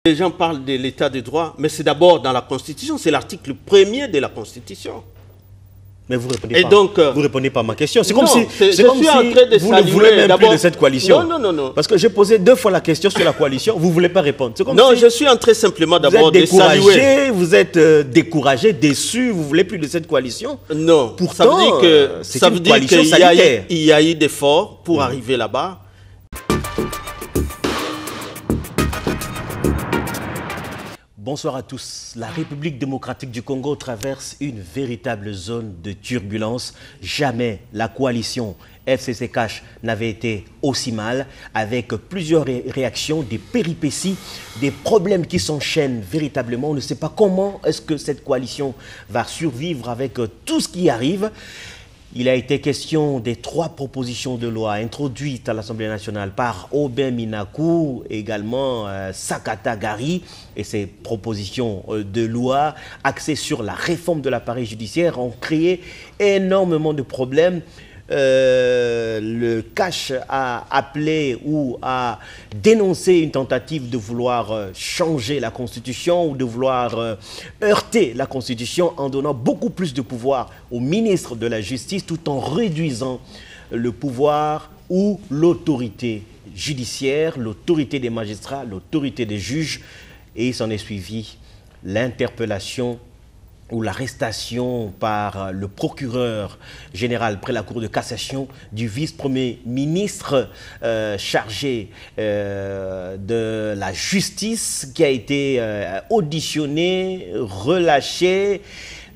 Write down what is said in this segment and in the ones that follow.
Les gens parlent de l'état de droit, mais c'est d'abord dans la Constitution, c'est l'article 1er de la Constitution. Mais vous répondez pas. Donc, vous répondez pas à ma question. C'est comme non, si, vous ne voulez même plus de cette coalition. Non. Parce que j'ai posé 2 fois la question sur la coalition, vous ne voulez pas répondre. Comme non, si je suis en train simplement d'abord de saluer. Vous êtes découragé, déçu, vous ne voulez plus de cette coalition. Non, pourtant, ça veut dire qu'il y a eu des efforts pour arriver là-bas. Bonsoir à tous. La République démocratique du Congo traverse une véritable zone de turbulence. Jamais la coalition FCC Cash n'avait été aussi mal, avec plusieurs réactions, des péripéties, des problèmes qui s'enchaînent véritablement. On ne sait pas comment est-ce que cette coalition va survivre avec tout ce qui arrive. Il a été question des 3 propositions de loi introduites à l'Assemblée nationale par Aubin Minakou, également Sakata Gari, et ces propositions de loi axées sur la réforme de l'appareil judiciaire ont créé énormément de problèmes. Le Cash a appelé ou a dénoncé une tentative de vouloir changer la Constitution ou de vouloir heurter la Constitution en donnant beaucoup plus de pouvoir au ministre de la Justice tout en réduisant le pouvoir ou l'autorité judiciaire, l'autorité des magistrats, l'autorité des juges. Et il s'en est suivi l'interpellation ou l'arrestation par le procureur général près la Cour de cassation du vice-premier ministre chargé de la justice qui a été auditionné, relâché.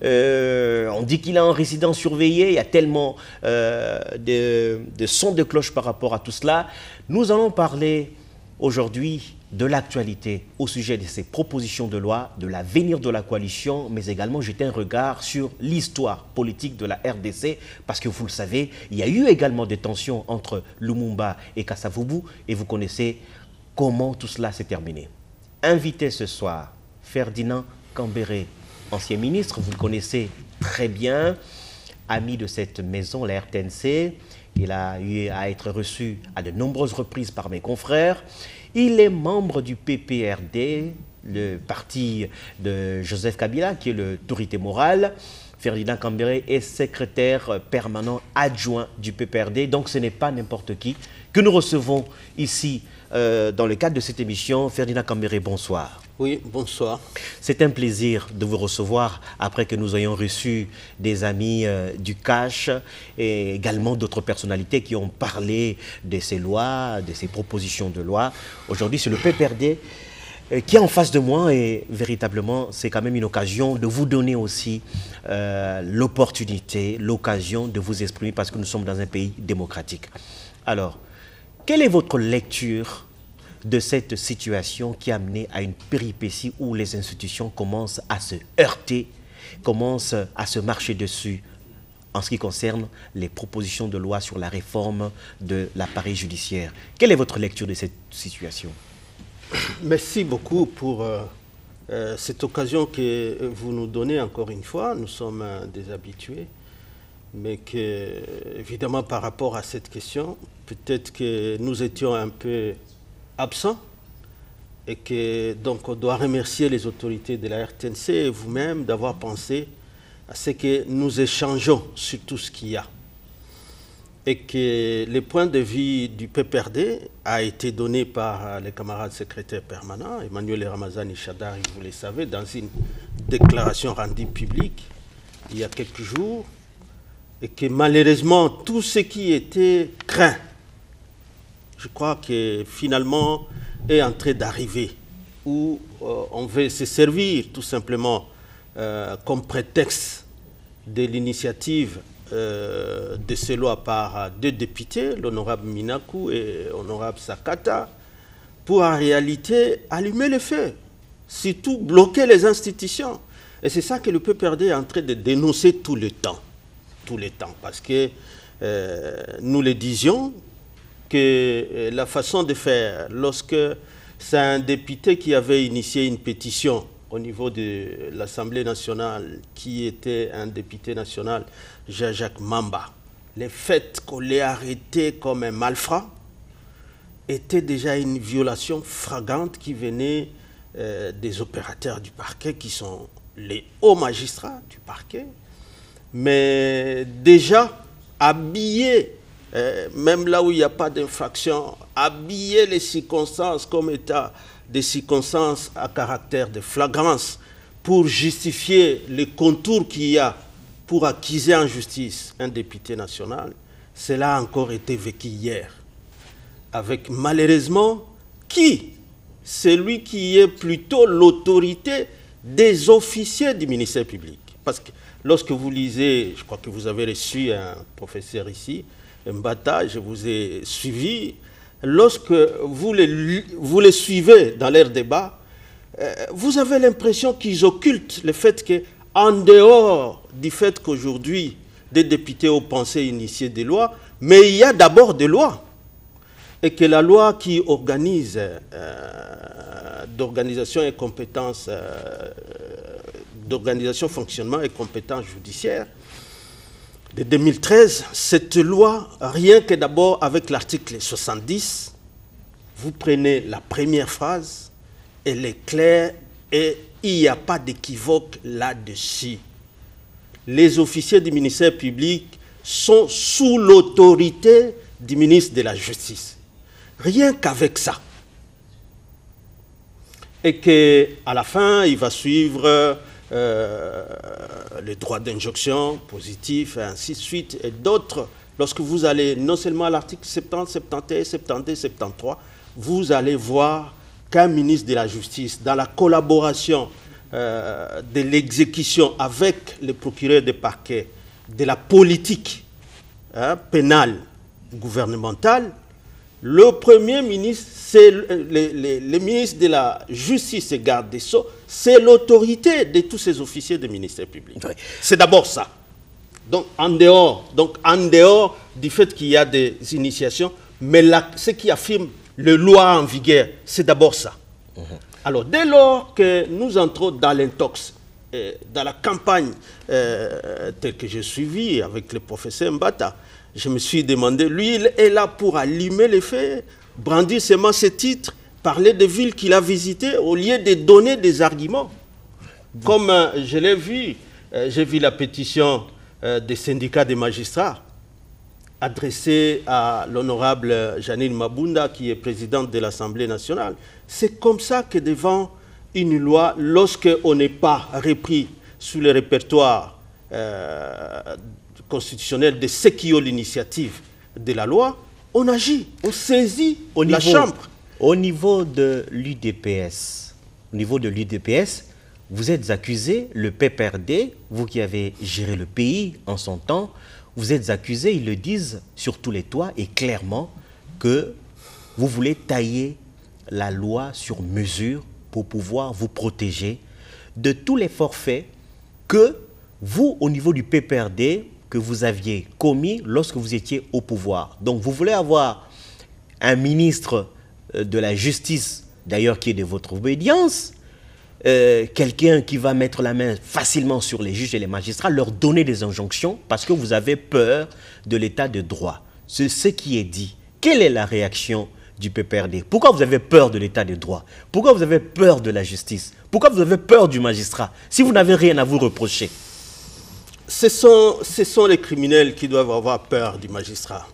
On dit qu'il est en résidence surveillée. Il y a tellement de sons de cloche par rapport à tout cela. Nous allons parler aujourd'hui de l'actualité au sujet de ces propositions de loi, de l'avenir de la coalition, mais également jeter un regard sur l'histoire politique de la RDC, parce que vous le savez, il y a eu également des tensions entre Lumumba et Kasavubu, et vous connaissez comment tout cela s'est terminé. Invité ce soir, Ferdinand Kambere, ancien ministre, vous le connaissez très bien, ami de cette maison, la RTNC. Il a eu à être reçu à de nombreuses reprises par mes confrères. Il est membre du PPRD, le parti de Joseph Kabila, qui est l'autorité morale. Ferdinand Kambere est secrétaire permanent adjoint du PPRD. Donc ce n'est pas n'importe qui que nous recevons ici dans le cadre de cette émission. Ferdinand Kambere, bonsoir. Oui, bonsoir. C'est un plaisir de vous recevoir après que nous ayons reçu des amis du Cash et également d'autres personnalités qui ont parlé de ces lois, de ces propositions de loi. Aujourd'hui, c'est le PPRD qui est en face de moi et véritablement, c'est quand même une occasion de vous donner aussi l'opportunité, l'occasion de vous exprimer parce que nous sommes dans un pays démocratique. Alors, quelle est votre lecture de cette situation qui a amené à une péripétie où les institutions commencent à se heurter, commencent à se marcher dessus en ce qui concerne les propositions de loi sur la réforme de l'appareil judiciaire? Quelle est votre lecture de cette situation? Merci beaucoup pour cette occasion que vous nous donnez encore une fois. Nous sommes des habitués, mais que, évidemment, par rapport à cette question, peut-être que nous étions un peu absent et que donc on doit remercier les autorités de la RTNC et vous-même d'avoir pensé à ce que nous échangeons sur tout ce qu'il y a et que le point de vue du PPRD a été donné par les camarades secrétaires permanents, Emmanuel Ramazani Chadari, vous le savez, dans une déclaration rendue publique il y a quelques jours, et que malheureusement tout ce qui était craint, je crois que finalement est en train d'arriver, où on veut se servir tout simplement comme prétexte de l'initiative de ces lois par 2 députés, l'honorable Minakou et l'honorable Sakata, pour en réalité allumer le feu, surtout bloquer les institutions. Et c'est ça que le PPRD est en train de dénoncer tout le temps, parce que nous le disions, que la façon de faire, lorsque c'est un député qui avait initié une pétition au niveau de l'Assemblée nationale, qui était un député national, Jean-Jacques Mamba, le fait qu'on l'ait arrêté comme un malfrat était déjà une violation flagrante qui venait des opérateurs du parquet qui sont les hauts magistrats du parquet, mais déjà habiller, même là où il n'y a pas d'infraction, habiller les circonstances comme état des circonstances à caractère de flagrance pour justifier les contours qu'il y a pour acquiser en justice un député national, cela a encore été vécu hier. Avec malheureusement qui? Celui qui est plutôt l'autorité des officiers du ministère public. Parce que lorsque vous lisez, je crois que vous avez reçu un professeur ici, Mbata, je vous ai suivi, lorsque vous les suivez dans leurs débats, vous avez l'impression qu'ils occultent le fait qu'en dehors du fait qu'aujourd'hui, des députés ont pensé initier des lois, mais il y a d'abord des lois. Et que la loi qui organise d'organisation et compétences, d'organisation, fonctionnement et compétences judiciaires de 2013, cette loi, rien que d'abord avec l'article 70, vous prenez la première phrase, elle est claire et il n'y a pas d'équivoque là-dessus. Les officiers du ministère public sont sous l'autorité du ministre de la Justice. Rien qu'avec ça. Et qu'à la fin, il va suivre les droits d'injonction positifs, et ainsi de suite, et d'autres. Lorsque vous allez non seulement à l'article 70, 71, 72, 73, vous allez voir qu'un ministre de la Justice, dans la collaboration de l'exécution avec les procureurs des parquets, de la politique pénale gouvernementale, le Premier ministre, c'est le ministre de la Justice et garde des Sceaux, c'est l'autorité de tous ces officiers du ministère public. Oui. C'est d'abord ça. Donc en dehors du fait qu'il y a des initiations, mais là, ce qui affirme les lois en vigueur, c'est d'abord ça. Alors dès lors que nous entrons dans l'intox, dans la campagne telle que j'ai suivie avec le professeur Mbata, je me suis demandé, lui, il est là pour allumer les faits, brandir seulement ses titres, parler des villes qu'il a visitées, au lieu de donner des arguments. Comme je l'ai vu, j'ai vu la pétition des syndicats des magistrats adressée à l'honorable Janine Mabunda, qui est présidente de l'Assemblée nationale. C'est comme ça que devant une loi, lorsqu'on n'est pas repris sous le répertoire constitutionnel de ceux qui ont l'initiative de la loi, on agit, on saisit la Chambre. Au niveau de l'UDPS, vous êtes accusé, le PPRD, vous qui avez géré le pays en son temps, vous êtes accusé, ils le disent sur tous les toits et clairement, que vous voulez tailler la loi sur mesure pour pouvoir vous protéger de tous les forfaits que vous, au niveau du PPRD, que vous aviez commis lorsque vous étiez au pouvoir. Donc vous voulez avoir un ministre de la Justice, d'ailleurs qui est de votre obédience, quelqu'un qui va mettre la main facilement sur les juges et les magistrats, leur donner des injonctions parce que vous avez peur de l'état de droit. C'est ce qui est dit. Quelle est la réaction du PPRD? Pourquoi vous avez peur de l'état de droit? Pourquoi vous avez peur de la justice? Pourquoi vous avez peur du magistrat si vous n'avez rien à vous reprocher? Ce sont les criminels qui doivent avoir peur du magistrat.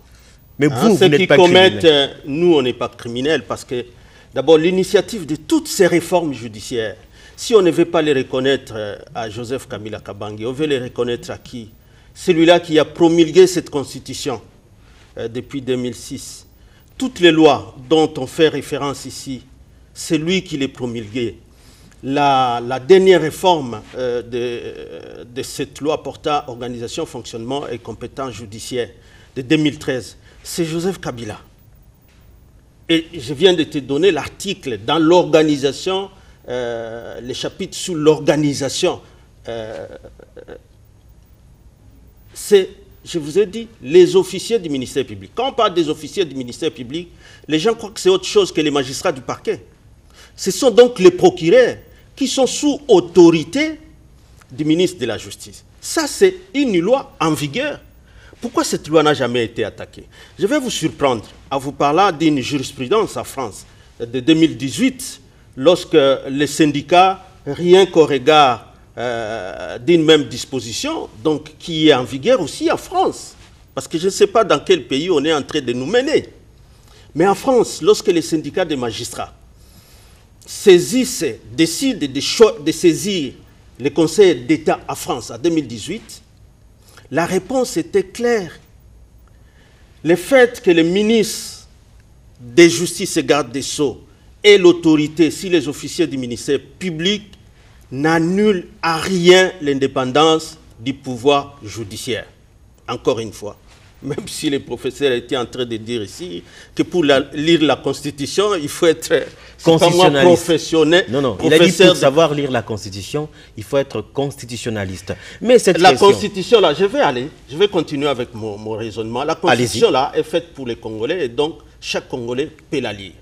Mais vous n'êtes pas criminels. Nous, on n'est pas criminels parce que, d'abord, l'initiative de toutes ces réformes judiciaires, si on ne veut pas les reconnaître à Joseph Kabila Kabange, on veut les reconnaître à qui? Celui-là qui a promulgué cette constitution depuis 2006. Toutes les lois dont on fait référence ici, c'est lui qui les promulguait. La dernière réforme de cette loi portant organisation, fonctionnement et compétences judiciaires de 2013, c'est Joseph Kabila. Et je viens de te donner l'article dans l'organisation, les chapitres sur l'organisation. C'est, je vous ai dit, les officiers du ministère public. Quand on parle des officiers du ministère public, les gens croient que c'est autre chose que les magistrats du parquet. Ce sont donc les procureurs qui sont sous autorité du ministre de la Justice. Ça, c'est une loi en vigueur. Pourquoi cette loi n'a jamais été attaquée? Je vais vous surprendre en vous parlant d'une jurisprudence en France de 2018 lorsque les syndicats, rien qu'au regard d'une même disposition, donc qui est en vigueur aussi en France, parce que je ne sais pas dans quel pays on est en train de nous mener, mais en France, lorsque les syndicats des magistrats décident de saisir le Conseil d'État en France en 2018, la réponse était claire. Le fait que le ministre des Justice et garde des Sceaux et l'autorité, si les officiers du ministère public, n'annulent à rien l'indépendance du pouvoir judiciaire. Encore une fois, même si les professeurs étaient en train de dire ici que pour lire la Constitution, il faut être professionnel. Non, il a dit pour savoir lire la Constitution, il faut être constitutionnaliste. Mais cette Constitution, là, je vais continuer avec mon raisonnement. La Constitution, là, est faite pour les Congolais et donc chaque Congolais peut la lire.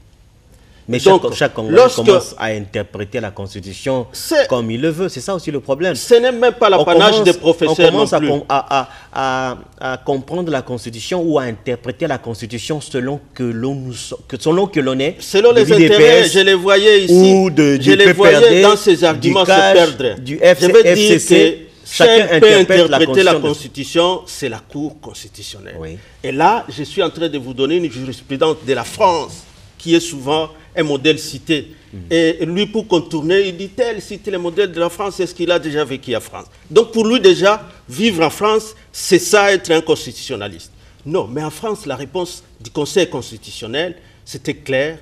Mais chaque Congolais commence à interpréter la Constitution comme il le veut. C'est ça aussi le problème. Ce n'est même pas l'apanage des professeurs non plus. On commence à comprendre la Constitution ou à interpréter la Constitution selon que l'on est. Selon les intérêts, je les voyais ici, je les voyais dans ces arguments se perdre. Du FCC, chacun peut interpréter la Constitution, c'est la Cour constitutionnelle. Oui. Et là, je suis en train de vous donner une jurisprudence de la France, qui est souvent un modèle cité. Et lui, pour contourner, il dit tel cite le modèle de la France, c'est ce qu'il a déjà vécu en France. Donc pour lui déjà, vivre en France, c'est ça être un constitutionnaliste. Non, mais en France, la réponse du Conseil constitutionnel, c'était clair,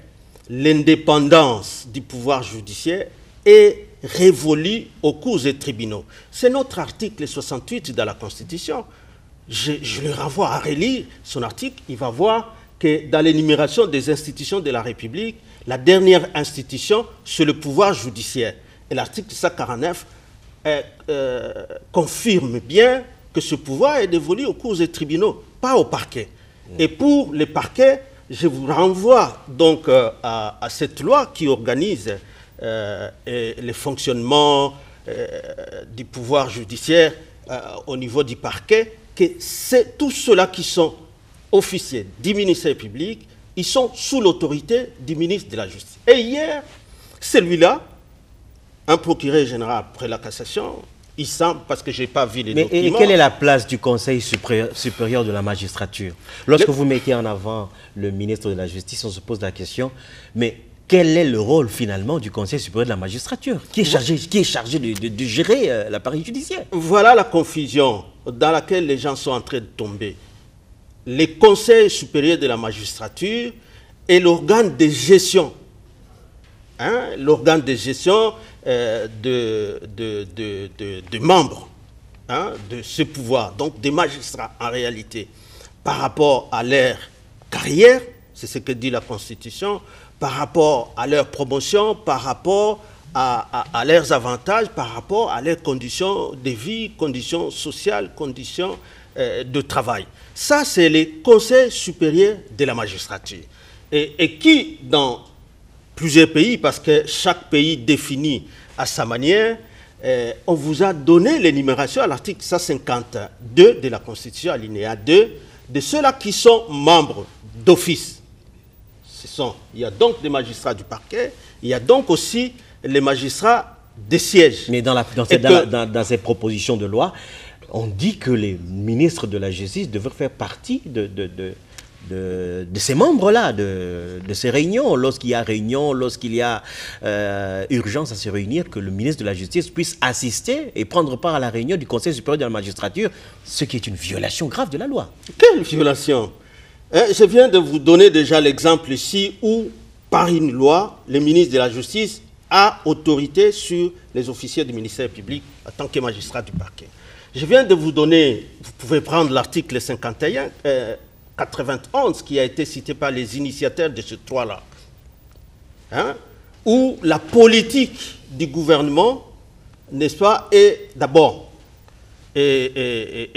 l'indépendance du pouvoir judiciaire est révolue aux cours et tribunaux. C'est notre article 68 dans la Constitution. Je le renvoie à relire son article, il va voir que dans l'énumération des institutions de la République, la dernière institution, c'est le pouvoir judiciaire. Et l'article 149 confirme bien que ce pouvoir est dévolu aux cours et tribunaux, pas au parquet. Et pour les parquets, je vous renvoie donc à cette loi qui organise le fonctionnement du pouvoir judiciaire au niveau du parquet, que c'est tous ceux-là qui sont officiers du ministère public, ils sont sous l'autorité du ministre de la Justice. Et hier, celui-là, un procureur général après la cassation, il semble, parce que je n'ai pas vu les documents... Et quelle est la place du Conseil supérieur de la magistrature? Lorsque vous mettez en avant le ministre de la Justice, on se pose la question, mais quel est le rôle finalement du Conseil supérieur de la magistrature qui est chargé de gérer l'appareil judiciaire? Voilà la confusion dans laquelle les gens sont en train de tomber. Le Conseil supérieur de la magistrature est l'organe de gestion. L'organe de gestion de membres de ce pouvoir, donc des magistrats en réalité, par rapport à leur carrière, c'est ce que dit la Constitution, par rapport à leur promotion, par rapport à leurs avantages, par rapport à leurs conditions de vie, conditions sociales, conditions de travail. Ça, c'est le Conseil supérieur de la magistrature. Et qui, dans plusieurs pays, parce que chaque pays définit à sa manière, on vous a donné l'énumération à l'article 152 de la Constitution, alinéa 2, de ceux-là qui sont membres d'office. Il y a donc des magistrats du parquet, il y a donc aussi les magistrats des sièges. Mais dans ces propositions de loi, on dit que les ministres de la Justice devraient faire partie de ces membres-là, de ces réunions. Lorsqu'il y a réunion, lorsqu'il y a urgence à se réunir, que le ministre de la Justice puisse assister et prendre part à la réunion du Conseil supérieur de la magistrature, ce qui est une violation grave de la loi. Quelle violation? Je viens de vous donner déjà l'exemple ici où, par une loi, le ministre de la Justice a autorité sur les officiers du ministère public en tant que magistrat du parquet. Je viens de vous donner, vous pouvez prendre l'article 51, 91 qui a été cité par les initiateurs de ce droit-là, où la politique du gouvernement, n'est-ce pas, est d'abord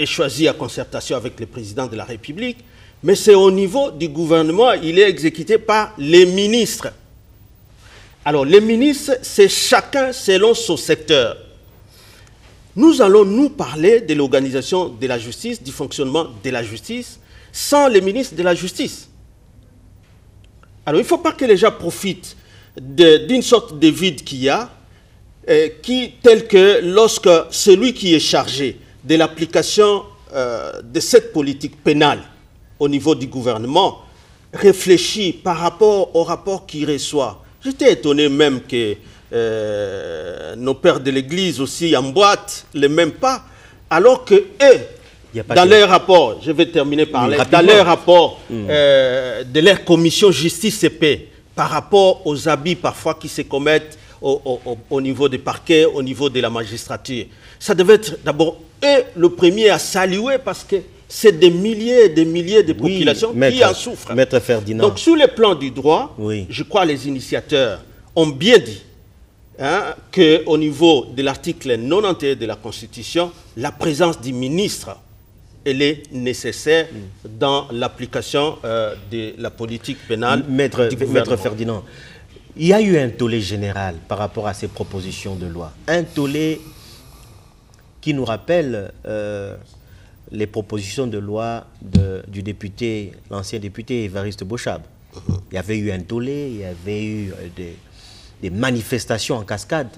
choisie à concertation avec le président de la République, mais c'est au niveau du gouvernement, il est exécuté par les ministres. Alors les ministres, c'est chacun selon son secteur. Nous allons nous parler de l'organisation de la justice, du fonctionnement de la justice, sans les ministres de la justice. Alors il ne faut pas que les gens profitent d'une sorte de vide qu'il y a, tel que lorsque celui qui est chargé de l'application de cette politique pénale au niveau du gouvernement réfléchit par rapport au rapport qu'il reçoit. J'étais étonné même que nos pères de l'Église aussi emboîtent les mêmes pas, alors que eux, dans leur rapport, je vais terminer par là, dans leur rapport de leur commission justice et paix, par rapport aux abus parfois qui se commettent au niveau des parquets, au niveau de la magistrature. Ça devait être d'abord eux le premier à saluer parce que c'est des milliers et des milliers de populations qui en souffrent. Maître Ferdinand. Donc sur le plan du droit, je crois que les initiateurs ont bien dit qu'au niveau de l'article 91 de la Constitution, la présence du ministre elle est nécessaire dans l'application de la politique pénale du gouvernement. Maître Ferdinand, il y a eu un tollé général par rapport à ces propositions de loi. Un tollé qui nous rappelle les propositions de loi du député, l'ancien député Évariste Bochab. Il y avait eu un tollé, il y avait eu des manifestations en cascade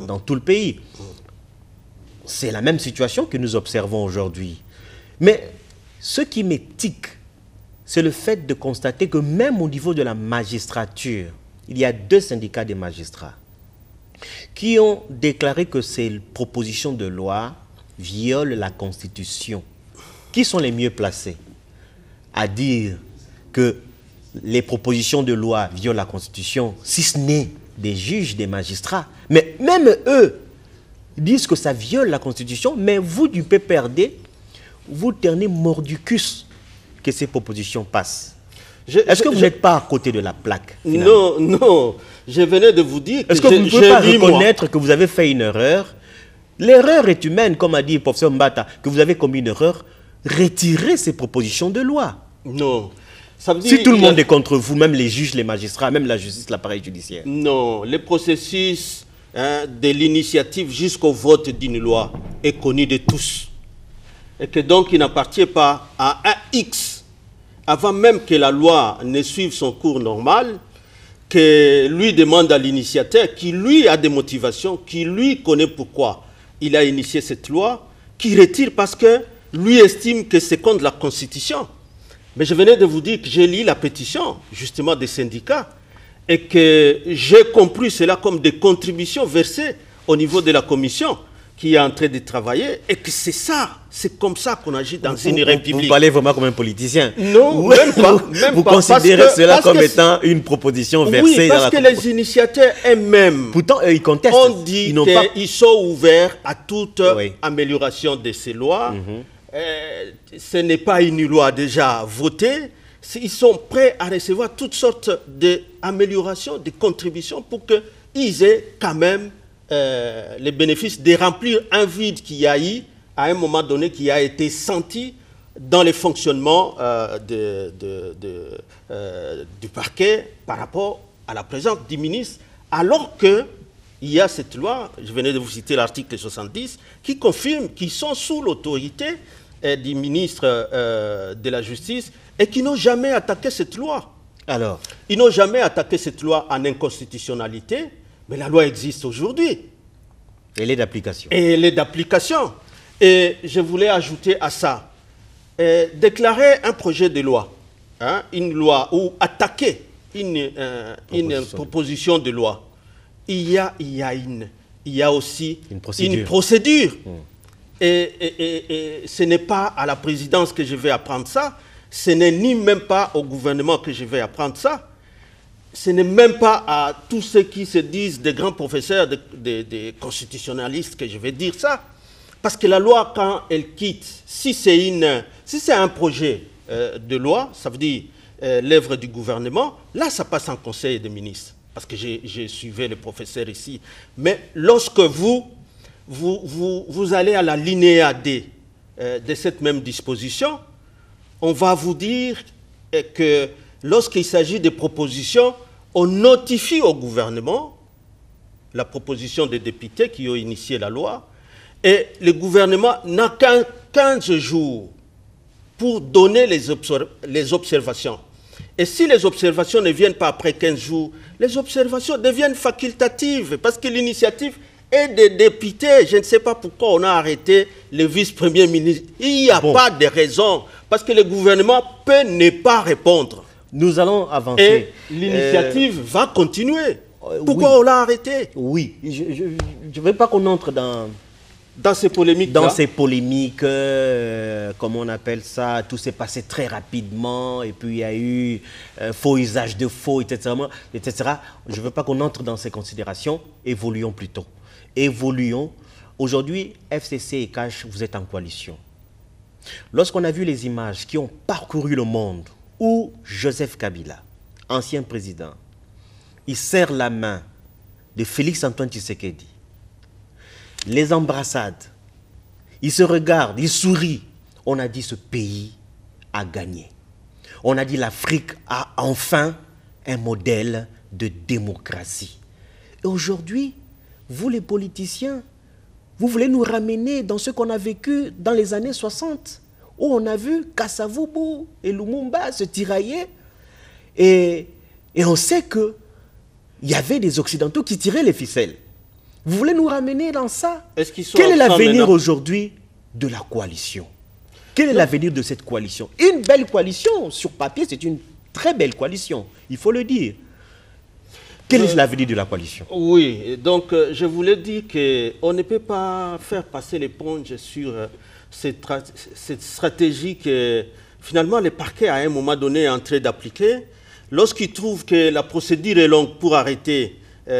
dans tout le pays. C'est la même situation que nous observons aujourd'hui. Mais ce qui m'étique, c'est le fait de constater que même au niveau de la magistrature, il y a 2 syndicats des magistrats qui ont déclaré que ces propositions de loi violent la Constitution. Qui sont les mieux placés à dire que les propositions de loi violent la Constitution, si ce n'est des juges, des magistrats? Mais même eux disent que ça viole la Constitution, mais vous du PPRD, vous tenez mordicus que ces propositions passent. Est-ce que vous n'êtes pas à côté de la plaque? Finalement? Non. Je venais de vous dire que est-ce que vous ne pouvez pas reconnaître que vous avez fait une erreur? L'erreur est humaine, comme a dit le professeur Mbata, que vous avez commis une erreur. Retirez ces propositions de loi. Non. Ça veut dire, si tout le monde est contre vous, même les juges, les magistrats, même la justice, l'appareil judiciaire. Non. Le processus de l'initiative jusqu'au vote d'une loi est connu de tous. Et que donc il n'appartient pas à un X, avant même que la loi ne suive son cours normal, que lui demande à l'initiateur, qui lui a des motivations, qui lui connaît pourquoi il a initié cette loi, qui retire parce que lui estime que c'est contre la Constitution. Mais je venais de vous dire que j'ai lu la pétition, justement, des syndicats, et que j'ai compris cela comme des contributions versées au niveau de la commission qui est en train de travailler, et que c'est ça, c'est comme ça qu'on agit dans une république. Vous parlez vraiment comme un politicien? Non, même pas. Vous considérez cela comme étant une proposition versée dans la... Oui, parce que les initiateurs eux-mêmes, pourtant, eux, ils contestent. On dit qu'ils sont ouverts à toute amélioration de ces lois. Ce n'est pas une loi déjà votée. Ils sont prêts à recevoir toutes sortes d'améliorations, de contributions pour qu'ils aient quand même les bénéfices de remplir un vide qu'il y a eu à un moment donné qui a été senti dans le fonctionnement du parquet par rapport à la présence du ministre, alors qu'il y a cette loi, je venais de vous citer l'article 70, qui confirme qu'ils sont sous l'autorité du ministre de la Justice et qui n'ont jamais attaqué cette loi. Alors, ils n'ont jamais attaqué cette loi en inconstitutionnalité, mais la loi existe aujourd'hui. Elle est d'application. Et elle est d'application. Et je voulais ajouter à ça, déclarer un projet de loi, une loi, ou attaquer une proposition de loi, il y a aussi une procédure. Et ce n'est pas à la présidence que je vais apprendre ça, ce n'est ni même pas au gouvernement que je vais apprendre ça, ce n'est même pas à tous ceux qui se disent des grands professeurs, des constitutionnalistes que je vais dire ça. Parce que la loi, quand elle quitte, si c'est un projet de loi, ça veut dire l'œuvre du gouvernement, là, ça passe en conseil des ministres. Parce que j'ai suivi les professeurs ici. Mais lorsque vous allez à la linéa D de cette même disposition, on va vous dire que lorsqu'il s'agit de propositions, on notifie au gouvernement la proposition des députés qui ont initié la loi, et le gouvernement n'a qu'un 15 jours pour donner les observations. Et si les observations ne viennent pas après 15 jours, les observations deviennent facultatives parce que l'initiative est des députés. Je ne sais pas pourquoi on a arrêté le vice-premier ministre. Il n'y a pas de raison parce que le gouvernement peut ne pas répondre. Nous allons avancer. Et l'initiative va continuer. Pourquoi on l'a arrêté? Oui, je ne veux pas qu'on entre dans ces polémiques. Dans ces polémiques, comment on appelle ça, tout s'est passé très rapidement, et puis il y a eu faux usage de faux, etc. Je ne veux pas qu'on entre dans ces considérations. Évoluons plutôt. Évoluons. Aujourd'hui, FCC et Cash, vous êtes en coalition. Lorsqu'on a vu les images qui ont parcouru le monde, où Joseph Kabila, ancien président, il serre la main de Félix-Antoine Tshisekedi, les embrassades, ils se regardent, ils sourient. On a dit ce pays a gagné. On a dit l'Afrique a enfin un modèle de démocratie. Et aujourd'hui, vous les politiciens, vous voulez nous ramener dans ce qu'on a vécu dans les années 60, où on a vu Kasavubu et Lumumba se tirailler. Et on sait qu'il y avait des Occidentaux qui tiraient les ficelles. Vous voulez nous ramener dans ça? Quel est l'avenir aujourd'hui de la coalition? Quel est l'avenir de cette coalition? Une belle coalition, sur papier, c'est une très belle coalition, il faut le dire. Quel est l'avenir de la coalition? Oui, donc je voulais dire qu'on ne peut pas faire passer l'éponge sur cette stratégie que finalement le parquet à un moment donné est en train d'appliquer. Lorsqu'il trouve que la procédure est longue pour arrêter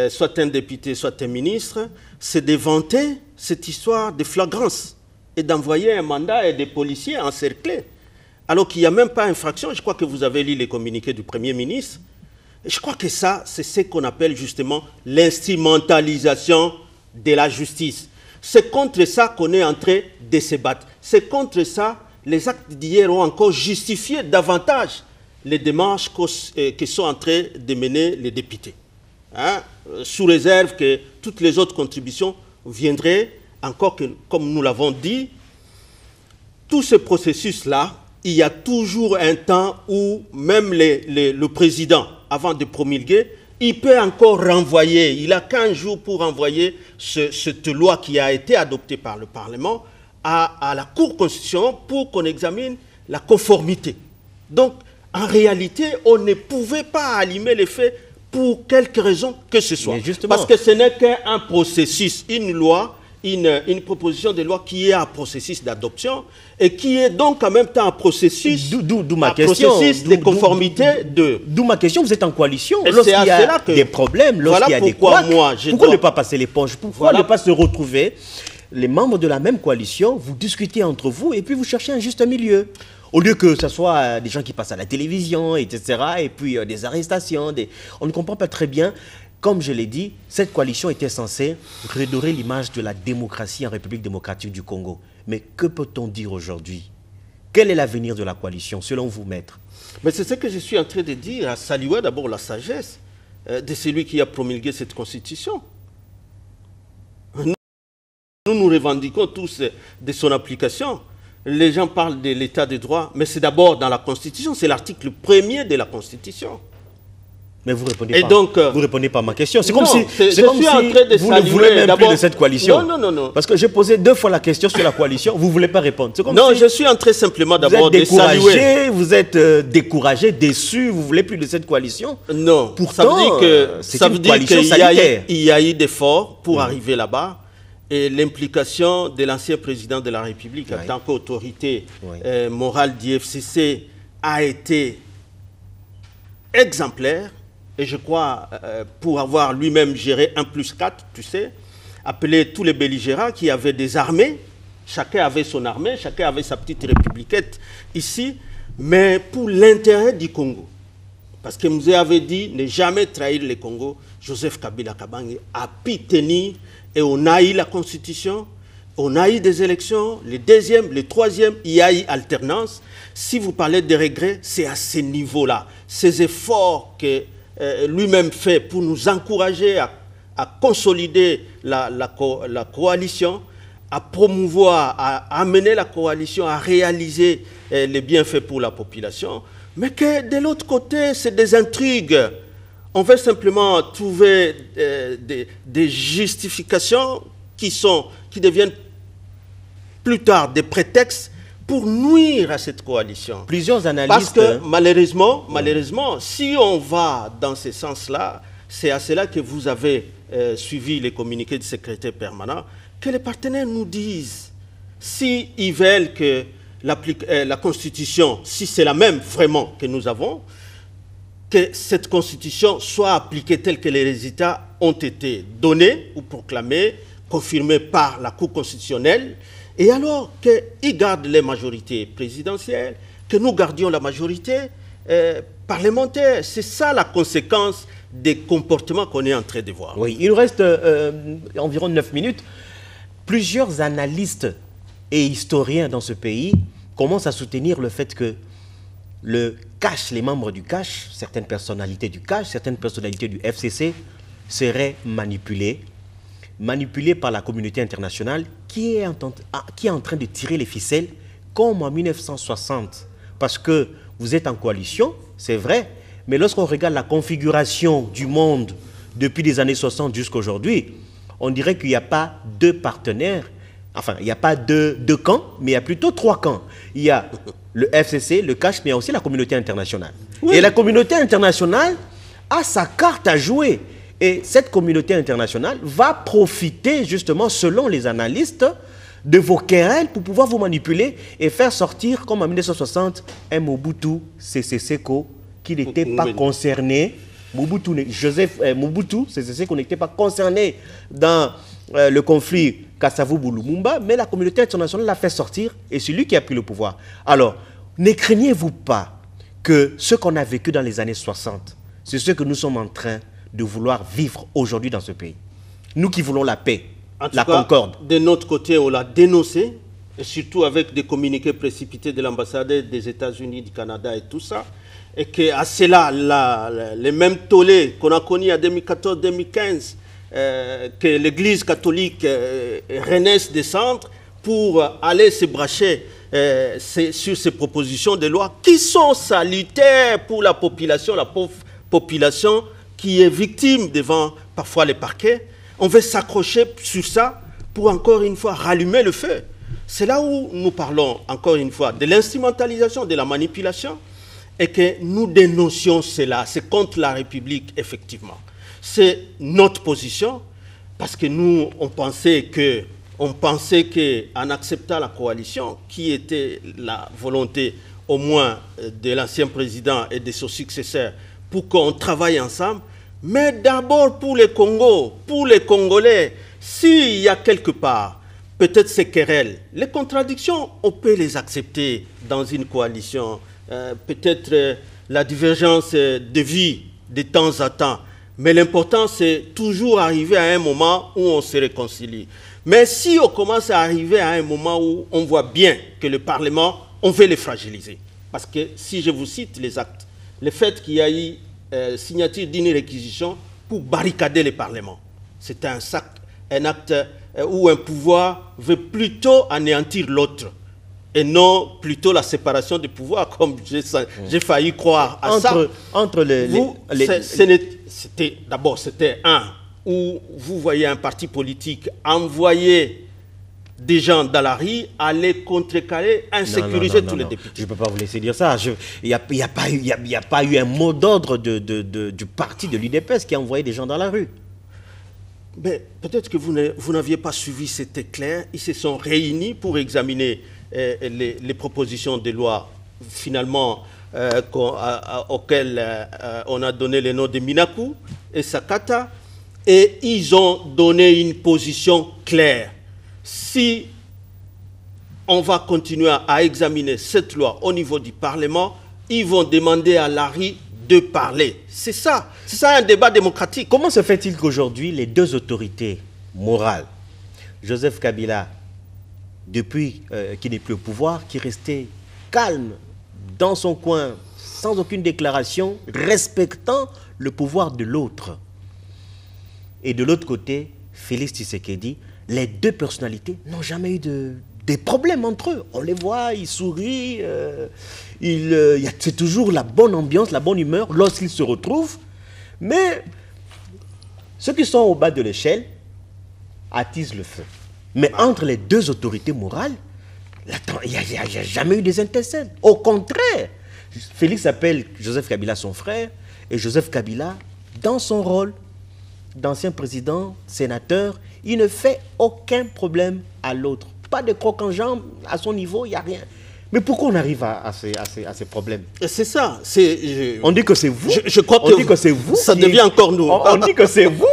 soit un député, soit un ministre, c'est de vanter cette histoire de flagrance et d'envoyer un mandat et des policiers encerclés. Alors qu'il n'y a même pas infraction. Je crois que vous avez lu les communiqués du Premier ministre. Et je crois que ça, c'est ce qu'on appelle justement l'instrumentalisation de la justice. C'est contre ça qu'on est en train de se battre. C'est contre ça, les actes d'hier ont encore justifié davantage les démarches que sont en train de mener les députés. Hein, sous réserve que toutes les autres contributions viendraient, encore que, comme nous l'avons dit, tout ce processus-là, il y a toujours un temps où même le président, avant de promulguer, il peut encore renvoyer, il a 15 jours pour renvoyer cette loi qui a été adoptée par le Parlement à la Cour constitutionnelle pour qu'on examine la conformité. Donc, en réalité, on ne pouvait pas allumer les faits pour quelque raison que ce soit. Parce que ce n'est qu'un processus, une loi, une proposition de loi qui est un processus d'adoption et qui est donc en même temps un processus, processus de conformité de... D'où ma question, vous êtes en coalition. Lorsqu'il y a des problèmes, lorsqu'il y a des couacs, pourquoi ne pas passer l'éponge? Pourquoi ne pas se retrouver, les membres de la même coalition, vous discutez entre vous et puis vous cherchez un juste milieu? Au lieu que ce soit des gens qui passent à la télévision, etc., et puis des arrestations, on ne comprend pas très bien. Comme je l'ai dit, cette coalition était censée redorer l'image de la démocratie en République démocratique du Congo. Mais que peut-on dire aujourd'hui? Quel est l'avenir de la coalition, selon vous, maître? Mais c'est ce que je suis en train de dire, à saluer d'abord la sagesse de celui qui a promulgué cette constitution. Nous nous revendiquons tous de son application. Les gens parlent de l'état de droit, mais c'est d'abord dans la Constitution, c'est l'article 1er de la Constitution. Mais vous ne répondez pas à ma question. C'est comme si vous ne voulez même plus de cette coalition. Non. Parce que j'ai posé 2 fois la question sur la coalition, vous ne voulez pas répondre. Non, je suis en train simplement d'abord de saluer. Vous êtes découragé, déçu, vous ne voulez plus de cette coalition. Non, pourtant, ça veut dire qu'il y a eu d'efforts pour arriver là-bas. Et l'implication de l'ancien président de la République en tant qu'autorité morale du FCC a été exemplaire. Et je crois, pour avoir lui-même géré 1+4, tu sais, appelé tous les belligérants qui avaient des armées, chacun avait son armée, chacun avait sa petite républiquette ici, mais pour l'intérêt du Congo. Parce que vous avez dit ne jamais trahir le Congo. Joseph Kabila Kabange a pu tenir et on a eu la Constitution, on a eu des élections, le deuxième, le troisième, il y a eu alternance. Si vous parlez de regrets, c'est à ce niveau-là. Ces efforts que lui-même fait pour nous encourager à consolider la coalition, à promouvoir, à amener la coalition à réaliser les bienfaits pour la population. mais que de l'autre côté, c'est des intrigues. On veut simplement trouver des justifications qui deviennent plus tard des prétextes pour nuire à cette coalition. Plusieurs analystes... Parce que malheureusement, si on va dans ce sens-là, c'est à cela que vous avez suivi les communiqués du secrétaire permanent, que les partenaires nous disent s'ils veulent que la Constitution, si c'est la même vraiment que nous avons, que cette Constitution soit appliquée telle que les résultats ont été donnés ou proclamés, confirmés par la Cour constitutionnelle, et alors qu'ils gardent les majorités présidentielles, que nous gardions la majorité parlementaire. C'est ça la conséquence des comportements qu'on est en train de voir. Oui, il nous reste environ 9 minutes. Plusieurs analystes et historiens dans ce pays commencent à soutenir le fait que le CACH, les membres du CACH, certaines personnalités du CACH, certaines personnalités du FCC seraient manipulés par la communauté internationale qui est en train de tirer les ficelles comme en 1960. Parce que vous êtes en coalition, c'est vrai, mais lorsqu'on regarde la configuration du monde depuis les années 60 jusqu'à aujourd'hui, on dirait qu'il n'y a pas deux partenaires, enfin, il n'y a pas deux camps, mais il y a plutôt 3 camps. Il y a le FCC, le CACH, mais il y a aussi la communauté internationale. Oui. Et la communauté internationale a sa carte à jouer. Et cette communauté internationale va profiter, justement, selon les analystes, de vos querelles pour pouvoir vous manipuler et faire sortir, comme en 1960, un Mobutu Sese Seko qui n'était pas concerné. Mobutu Sese Seko n'était pas concerné dans le conflit Kasavubu-Lumumba, mais la communauté internationale l'a fait sortir et c'est lui qui a pris le pouvoir. Alors, ne craignez-vous pas que ce qu'on a vécu dans les années 60, c'est ce que nous sommes en train de vouloir vivre aujourd'hui dans ce pays? Nous qui voulons la paix, la concorde. De notre côté, on l'a dénoncé, et surtout avec des communiqués précipités de l'ambassadeur des États-Unis, du Canada et tout ça, et qu'à cela, les mêmes tollés qu'on a connus en 2014-2015, que l'Église catholique renaisse des centres pour aller se bracher sur ces propositions de loi qui sont salutaires pour la pauvre population qui est victime devant parfois les parquets. On veut s'accrocher sur ça pour encore une fois rallumer le feu. C'est là où nous parlons encore une fois de l'instrumentalisation, de la manipulation, et que nous dénoncions cela. C'est contre la République, effectivement. C'est notre position, parce que nous, on pensait qu'en acceptant la coalition, qui était la volonté au moins de l'ancien président et de son successeur, pour qu'on travaille ensemble, mais d'abord pour les Congos, pour les Congolais, s'il y a quelque part, peut-être ces querelles, les contradictions, on peut les accepter dans une coalition, peut-être la divergence de vie de temps à temps, mais l'important c'est toujours arriver à un moment où on se réconcilie. Mais si on commence à arriver à un moment où on voit bien que le Parlement, on veut le fragiliser, parce que si je vous cite les actes, le fait qu'il y a eu signature d'une réquisition pour barricader le Parlement. C'est un acte où un pouvoir veut plutôt anéantir l'autre et non plutôt la séparation des pouvoirs, comme j'ai failli croire à ça. D'abord, c'était où vous voyez un parti politique envoyer des gens dans la rue, aller contrecarrer, insécuriser tous les députés. Je ne peux pas vous laisser dire ça. Il n'y a pas eu un mot d'ordre du parti de l'UDPS qui a envoyé des gens dans la rue. Mais peut-être que vous n'aviez pas suivi cet éclair. Ils se sont réunis pour examiner les propositions de loi, finalement, auxquelles on a donné les noms de Minaku et Sakata, et ils ont donné une position claire. Si on va continuer à examiner cette loi au niveau du Parlement, ils vont demander à l'ARI de parler. C'est ça un débat démocratique. Comment se fait-il qu'aujourd'hui, les deux autorités morales, Joseph Kabila, depuis qu'il n'est plus au pouvoir, qui restait calme dans son coin, sans aucune déclaration, respectant le pouvoir de l'autre, et de l'autre côté, Félix Tshisekedi, les deux personnalités n'ont jamais eu de des problèmes entre eux. On les voit, ils sourient, c'est toujours la bonne ambiance, la bonne humeur lorsqu'ils se retrouvent. Mais ceux qui sont au bas de l'échelle attisent le feu. Mais entre les deux autorités morales, il n'y a jamais eu des intercèdes. Au contraire, Félix appelle Joseph Kabila son frère, et Joseph Kabila, dans son rôle d'ancien président, sénateur, il ne fait aucun problème à l'autre. Pas de croc en jambe, à son niveau, il n'y a rien. Mais pourquoi on arrive à ces problèmes? C'est ça. On dit que c'est vous. Je crois on dit que c'est vous. Ça devient encore nous. On dit que c'est vous.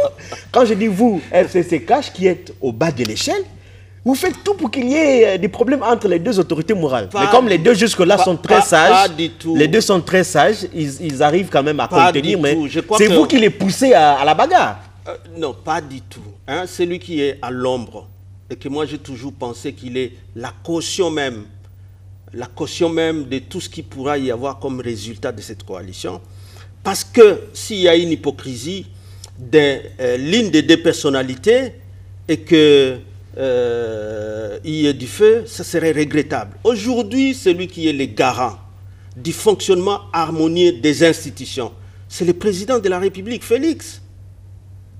Quand je dis vous, FCC Cash, qui êtes au bas de l'échelle, vous faites tout pour qu'il y ait des problèmes entre les deux autorités morales. Mais comme les deux jusque-là sont très sages, les deux sont très sages, ils arrivent quand même à contenir, mais c'est vous qui les poussez à la bagarre. Non, pas du tout. Hein, celui qui est à l'ombre, et que moi j'ai toujours pensé qu'il est la caution même de tout ce qui pourra y avoir comme résultat de cette coalition. Parce que s'il y a une hypocrisie de l'une des deux personnalités et que il y ait du feu, ça serait regrettable. Aujourd'hui, celui qui est le garant du fonctionnement harmonieux des institutions, c'est le président de la République, Félix.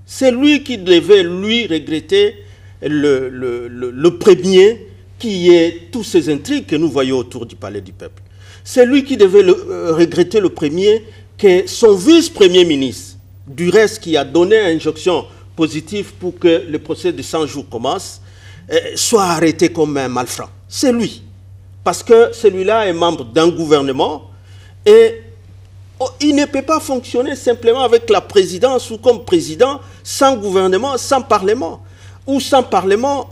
C'est lui qui devait, lui, regretter le premier qui est tous ces intrigues que nous voyons autour du palais du peuple. C'est lui qui devait regretter le premier que son vice-premier ministre, du reste qui a donné une injonction positive pour que le procès de 100 jours commence, soit arrêté comme un malfrat. C'est lui. Parce que celui-là est membre d'un gouvernement et il ne peut pas fonctionner simplement avec la présidence ou comme président sans gouvernement, sans parlement. Ou sans parlement,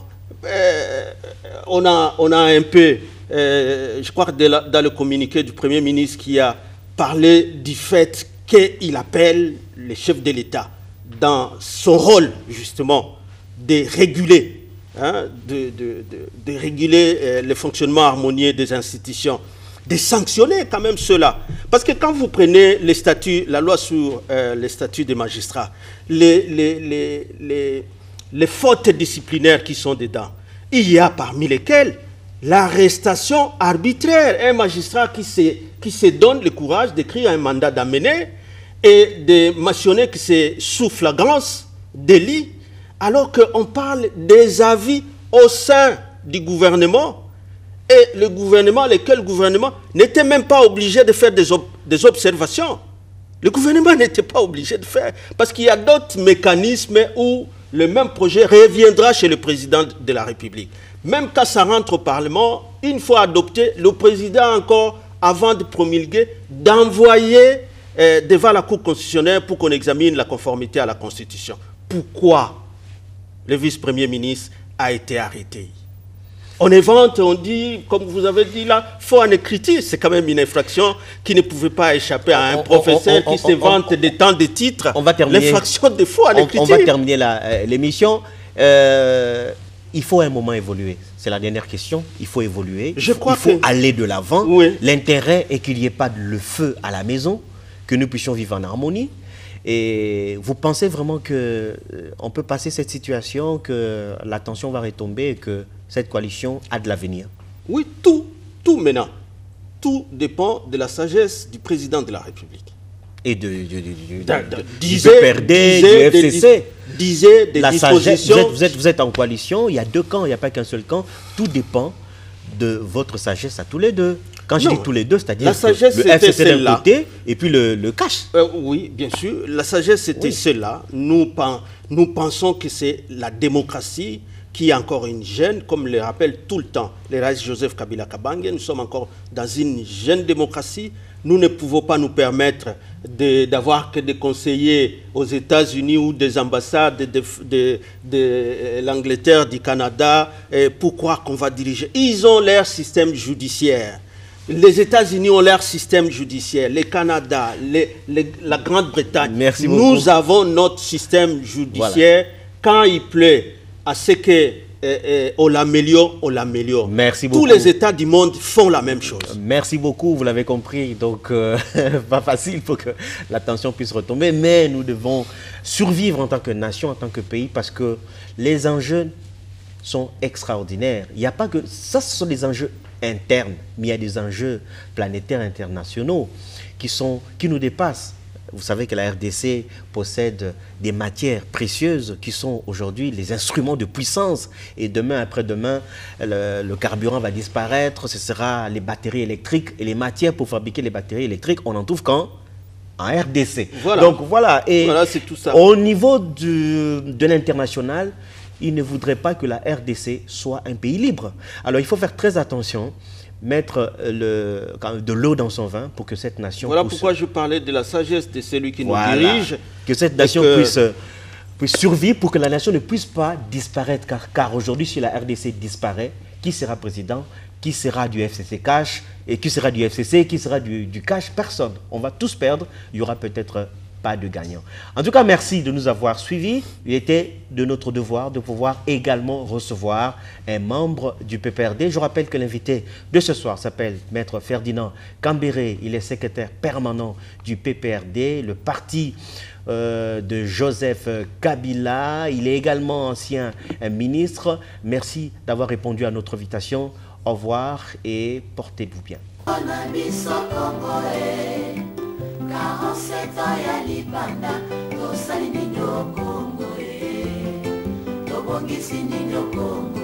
on a un peu, je crois que dans le communiqué du Premier ministre qui a parlé du fait qu'il appelle les chefs de l'État dans son rôle justement de réguler, de réguler le fonctionnement harmonieux des institutions, de sanctionner quand même cela. Parce que quand vous prenez les statuts, la loi sur les statuts des magistrats, les fautes disciplinaires qui sont dedans, il y a parmi lesquelles l'arrestation arbitraire. Un magistrat qui se donne le courage d'écrire un mandat d'amener et de mentionner que c'est sous flagrance délit, alors qu'on parle des avis au sein du gouvernement. Et le gouvernement, lequel gouvernement, n'était même pas obligé de faire des observations. Le gouvernement n'était pas obligé de faire, parce qu'il y a d'autres mécanismes où le même projet reviendra chez le président de la République. Même quand ça rentre au Parlement, une fois adopté, le président encore, avant de promulguer, d'envoyer devant la Cour constitutionnelle pour qu'on examine la conformité à la Constitution. Pourquoi le vice-premier ministre a été arrêté? On évente, on dit, comme vous avez dit là, faux en écriture. C'est quand même une infraction qui ne pouvait pas échapper à un professeur qui se vante de tant de titres. On va terminer. L'infraction de faux en écriture. On va terminer l'émission. Il faut à un moment évoluer. C'est la dernière question. Il faut évoluer. Il faut aller de l'avant. Oui. L'intérêt est qu'il n'y ait pas le feu à la maison, que nous puissions vivre en harmonie. Et vous pensez vraiment qu'on peut passer cette situation, que la tension va retomber et que cette coalition a de l'avenir? Oui, tout maintenant. Tout dépend de la sagesse du président de la République. Et du PPRD, du FCC. Des dispositions. Vous êtes en coalition, il y a deux camps, il n'y a pas qu'un seul camp. Tout dépend de votre sagesse à tous les deux. Quand je dis tous les deux, c'est-à-dire le FCC d'un côté et puis le cash. Oui, bien sûr. La sagesse, c'était celle-là. Nous pensons que c'est la démocratie qui est encore une jeune, comme le rappelle tout le temps le Rais Joseph Kabila Kabange. Nous sommes encore dans une jeune démocratie. Nous ne pouvons pas nous permettre d'avoir que des conseillers aux États-Unis ou des ambassades de l'Angleterre, du Canada, pour croire qu'on va diriger. Ils ont leur système judiciaire. Les États-Unis ont leur système judiciaire, le Canada, la Grande-Bretagne. Nous avons notre système judiciaire. Voilà. Quand il plaît à ce qu'on l'améliore, on l'améliore. Merci beaucoup. Tous les États du monde font la même chose. Merci beaucoup, vous l'avez compris. Donc, pas facile pour que la tension puisse retomber. Mais nous devons survivre en tant que nation, en tant que pays, parce que les enjeux sont extraordinaires. Il n'y a pas que... Ça, ce sont des enjeux internes, mais il y a des enjeux planétaires internationaux qui nous dépassent. Vous savez que la RDC possède des matières précieuses qui sont aujourd'hui les instruments de puissance. Et demain, après-demain, le carburant va disparaître, ce sera les batteries électriques. Et les matières pour fabriquer les batteries électriques, on en trouve quand? En RDC. Voilà. Donc voilà. Et voilà, c'est tout ça. Au niveau de l'international, il ne voudrait pas que la RDC soit un pays libre. Alors il faut faire très attention, mettre de l'eau dans son vin pour que cette nation Voilà puisse... pourquoi je parlais de la sagesse de celui qui nous dirige. Que cette nation puisse survivre pour que la nation ne puisse pas disparaître. Car aujourd'hui, si la RDC disparaît, qui sera président? Qui sera du FCC Cash? Et qui sera du FCC? Qui sera du Cash? Personne. On va tous perdre. Il y aura peut-être pas de gagnant. En tout cas, merci de nous avoir suivis. Il était de notre devoir de pouvoir également recevoir un membre du PPRD. Je rappelle que l'invité de ce soir s'appelle Maître Ferdinand Cambéré. Il est secrétaire permanent du PPRD, le parti de Joseph Kabila. Il est également ancien ministre. Merci d'avoir répondu à notre invitation. Au revoir et portez-vous bien. 47 ans ya libanda tosali nini o Kongo tobongisi nini o Kongo